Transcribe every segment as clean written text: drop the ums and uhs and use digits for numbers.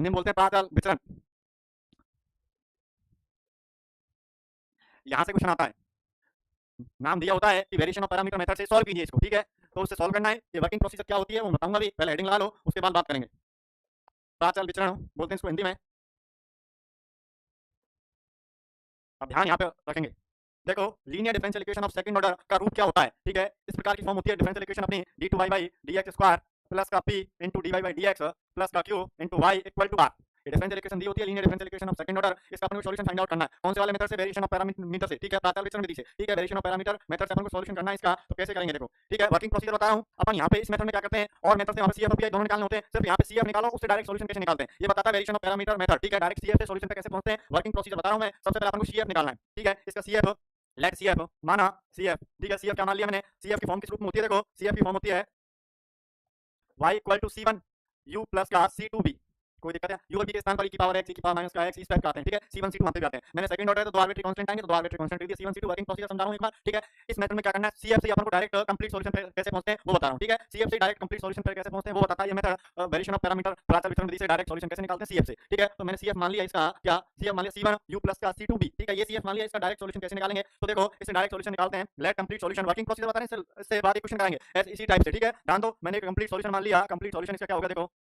हिंदी में बोलते हैं प्राचल विचरण। यहाँ से क्वेश्चन आता है, नाम दिया होता है कि वेरिएशन ऑफ पैरामीटर मेथड से सॉल्व कीजिए इसको, ठीक है। तो उससे सॉल्व करना है, ये वर्किंग प्रोसीजर क्या होती है वो बताऊंगा भी, पहले हेडिंग लगा लो उसके बाद बात करेंगे। प्राचल विचरण बोलते हैं इसको हिंदी में। अब ध्यान यहाँ पे रखेंगे, देखो linear differential equation of second order का रूट क्या होता है, ठीक है। इस प्रकार की फॉर्म होती है डिफरेंशियल इक्वेशन अपनी d2y by dx square plus का p into dy by dx plus का q into y equal to r। ये डिफरेंशियल इक्वेशन दी होती है linear differential equation of second order. इसका अपन को सॉल्यूशन फाइंड आउट करना है कौन से वाले मेथड से, वेरिएशन ऑफ पैरामीटर से, ठीक है, प्राचल विचरण विधि से, ठीक है। वेरिएशन ऑफ पैरामीटर मेथड से अपन को सॉल्यूशन करना है इसका, तो कैसे करेंगे देखो, ठीक है। वर्किंग प्रोसीजर बता रहा हूं अपन यहाँ पे। इस मेथड में क्या करते हैं, और मेथड से वहां पे CF और PI दोनों निकालने होते हैं, सिर्फ यहाँ पे CF निकालो, उससे डायरेक्ट सॉल्यूशन कैसे निकालते हैं ये बताता है वेरिएशन ऑफ पैरामीटर मेथड, ठीक है। डायरेक्ट CF से सॉल्यूशन पे कैसे पहुंचते हैं, वर्किंग प्रोसीजर बता रहा हूं मैं। सबसे पहले अपन को CF निकालना है, ठीक है। इसका CF लेट CF माना CF, ठीक है। CF क्या मान लिया मैंने, CF की फॉर्म किस रूप में होती है, देखो CF की फॉर्म होती है y equal to C1 U plus का C2B। कोई दिक्कत है, u और b के स्थान पर e की पावर x, e की पावर माइनस का x इस टाइप का आते हैं, ठीक है। C1 C2 वहां पे भी आते हैं। मैंने सेकंड ऑर्डर है तो दो आर्बिट्री कांस्टेंट आएंगे, तो दो आर्बिट्री कांस्टेंट लिख दिया। C1 C2 वर्किंग प्रोसीजर समझा रहा हूं एक बार, ठीक है। इस मेथड में क्या करना है, CF से अपन को डायरेक्ट कंप्लीट सॉल्यूशन पे कैसे पहुंचते हैं वो बता रहा हूं, ठीक है। CF से डायरेक्ट कंप्लीट सॉल्यूशन पे कैसे पहुंचते हैं वो बताता है ये मेथड, वेरिएशन ऑफ पैरामीटर प्राचल विचरण विधि से डायरेक्ट सॉल्यूशन कैसे निकालते हैं CF से, ठीक है। तो मैंने CF मान लिया इसका क्या, CF मान लिया C1 U प्लस का C2B, ठीक है। ये CF मान लिया, इसका डायरेक्ट सॉल्यूशन कैसे निकालेंगे, तो देखो इससे डायरेक्ट सॉल्यूशन निकालते हैं। Let complete solution working procedure बता रहे हैं, इससे बाद एक क्वेश्चन कराएंगे इसी टाइप से, ठीक है। ध्यान दो, मैंने कंप्लीट सॉल्यूशन मान लिया। कंप्लीट सॉल्यूशन इसका क्या होगा, देखो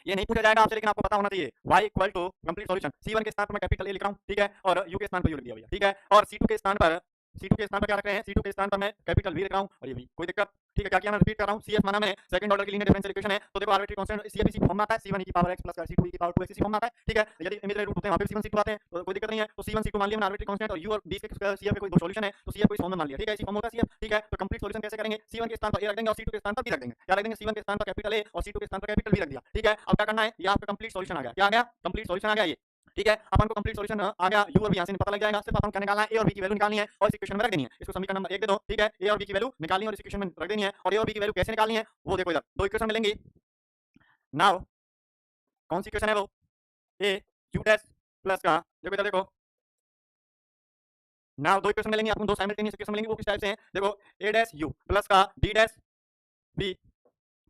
ये नहीं पूछा जाएगा आपसे, लेकिन आपको पता होना चाहिए। y equal to complete solution, C1 के स्थान पर मैं कैपिटल A लिख रहा हूं, ठीक है, और U के स्थान पर U लिख दिया भैया, ठीक है। और C2 के स्थान पर क्या रख रहे हैं, C2 के स्थान पर मैं कैपिटल V लिख रहा हूं, और ये भी कोई दिक्कत, ठीक है। क्या किया मैं रिपीट कर रहा हूं, CF माना मैंने सेकंड ऑर्डर की लीनियर डिफरेंशियल इक्वेशन है, तो देखो आर्बिट्री कांस्टेंट CF इसी फॉर्म में आता है, C1 e की पावर x प्लस का C2 e की पावर 2x इसी फॉर्म में आता है, ठीक है। यदि इमेजिनरी रूट होते हैं वहां पे C1 C2 आते हैं, तो कोई दिक्कत नहीं है। तो C1 C2 मान लिया मैंने आर्बिट्री कांस्टेंट, और U और B के CF के कोई दो सॉल्यूशन है, तो CF को इस फॉर्म में मान लिया, ठीक है। इसी फॉर्म होता है CF, ठीक है। तो कंप्लीट सॉल्यूशन कैसे करेंगे, C1 के स्थान पर A रख देंगे और C2 के स्थान पर B रख देंगे। क्या रख देंगे, C1 के स्थान पर कैपिटल A और C2 के स्थान पर कैपिटल B रख दिया, ठीक है। अब क्या करना है, ये आपका कंप्लीट सॉल्यूशन आ गया, क्या आ गया, कंप्लीट सॉल्यूशन आ गया ये, ठीक है। अपन को कंप्लीट सॉल्यूशन आ गया, u और v यहां से पता लग जाएगा। सिर्फ अपन को क्या निकालना है, a और b की वैल्यू निकालनी है और इस इक्वेशन में रख देनी है। इसको समीकरण नंबर 1 दे दो, ठीक है। a और b की वैल्यू निकालनी है और इस इक्वेशन में रख देनी है। और a और b की वैल्यू कैसे निकालनी है वो देखो, इधर दो इक्वेशन मिलेंगी। नाउ कौन सी इक्वेशन है वो, a u डैश प्लस का, देखो इधर देखो, नाउ दो इक्वेशन मिलेंगी आपको, दो साइमल्टेनियस इक्वेशन मिलेंगी। वो किस टाइप से हैं, देखो a डैश u प्लस का d dash b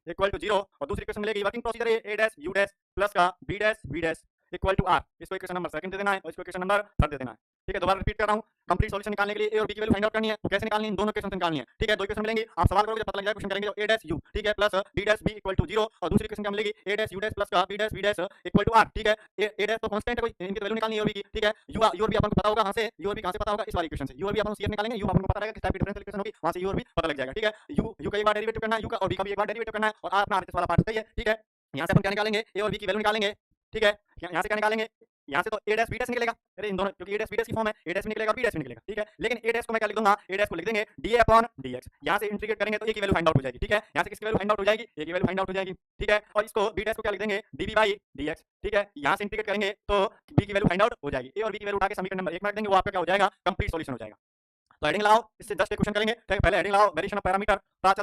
equal to 0, और दूसरी इक्वेशन मिलेगी वर्किंग प्रोसीजर है a dash u dash plus का b dash equal to r। इसको इक्वेशन नंबर सेकंड दे देना है और इसको इक्वेशन नंबर थर्ड दे देना है, ठीक है। दोबारा रिपीट कर रहा हूं, कंप्लीट सॉल्यूशन निकालने के लिए a और b की वैल्यू फाइंड आउट करनी है, तो कैसे निकालनी है, इन दोनों इक्वेशन से निकालनी है, ठीक है। दो इक्वेशन मिलेंगी, आप सवाल करोगे जब पता लग जाएगा क्वेश्चन करेंगे, तो a डैश u, ठीक है, plus d dash b equal to 0, और दूसरी इक्वेशन क्या मिलेगी, a dash u dash plus का b dash equal to r, ठीक है। a डैश तो कांस्टेंट है कोई, इनकी वैल्यू निकालनी है a और b की, ठीक है। u और b अपन को पता होगा, कहां से u और b कहां से पता होगा, इस वाली इक्वेशन से। u और b अपन CF निकालेंगे, u अपन को पता रहेगा किस टाइप की डिफरेंशियल इक्वेशन होगी, वहां से u और b पता लग जाएगा, ठीक है। u का एक बार डेरिवेटिव करना है, u का, और b का भी एक बार डेरिवेटिव करना है, और r अपना आरएचएस वाला पार्ट है, ठीक है। यहां से अपन क्या निकालेंगे, a और b की वैल्यू निकालेंगे, ठीक है। यहां से क्या निकालेंगे, यहाँ से तो a डैश b डैश निकलेगा, अरे इन दोनों, क्योंकि a डैश b डैश की फॉर्म है, a डैश भी निकलेगा b डैश भी निकलेगा, ठीक है। लेकिन a डैश को मैं क्या लिख दूंगा, a डैश को लिख देंगे dA अपॉन dx। यहाँ से इंटीग्रेट करेंगे तो a की वैल्यू फाइंड आउट हो जाएगी, ठीक है। यहाँ से किसकी वैल्यू फाइंड आउट हो जाएगी, a की वैल्यू फाइंड आउट हो जाएगी, ठीक है। और इसको b डैश को क्या लिख देंगे, dB बाई dx, ठीक है। यहाँ से इंटीग्रेट करेंगे तो b की वैल्यू फाइंड आउट हो जाएगी, a और b की वैल्यू उठा के समीकरण नंबर 1 में रख देंगे, वो आपका क्या हो जाएगा, कंप्लीट सॉल्यूशन हो जाएगा। तो हेडिंग लाओ, इससे जस्ट एक क्वेश्चन करेंगे, पहले हेडिंग लाओ, वेरिएशन ऑफ पैरामीटर प्राचल